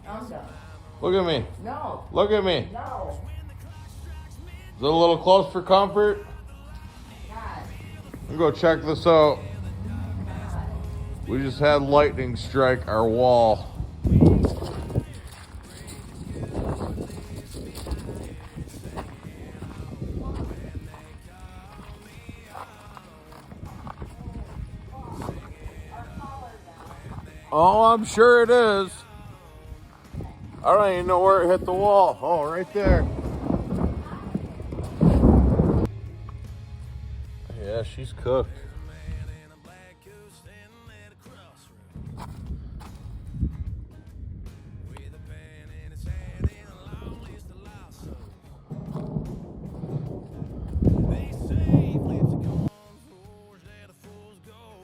I'm done. Look at me. No. Look at me. No. Is it a little close for comfort? God. I'm gonna go check this out. God. We just had lightning strike our wall. Oh, I'm sure it is. I don't even know where it hit the wall. Oh, right there. Yeah, she's cooked.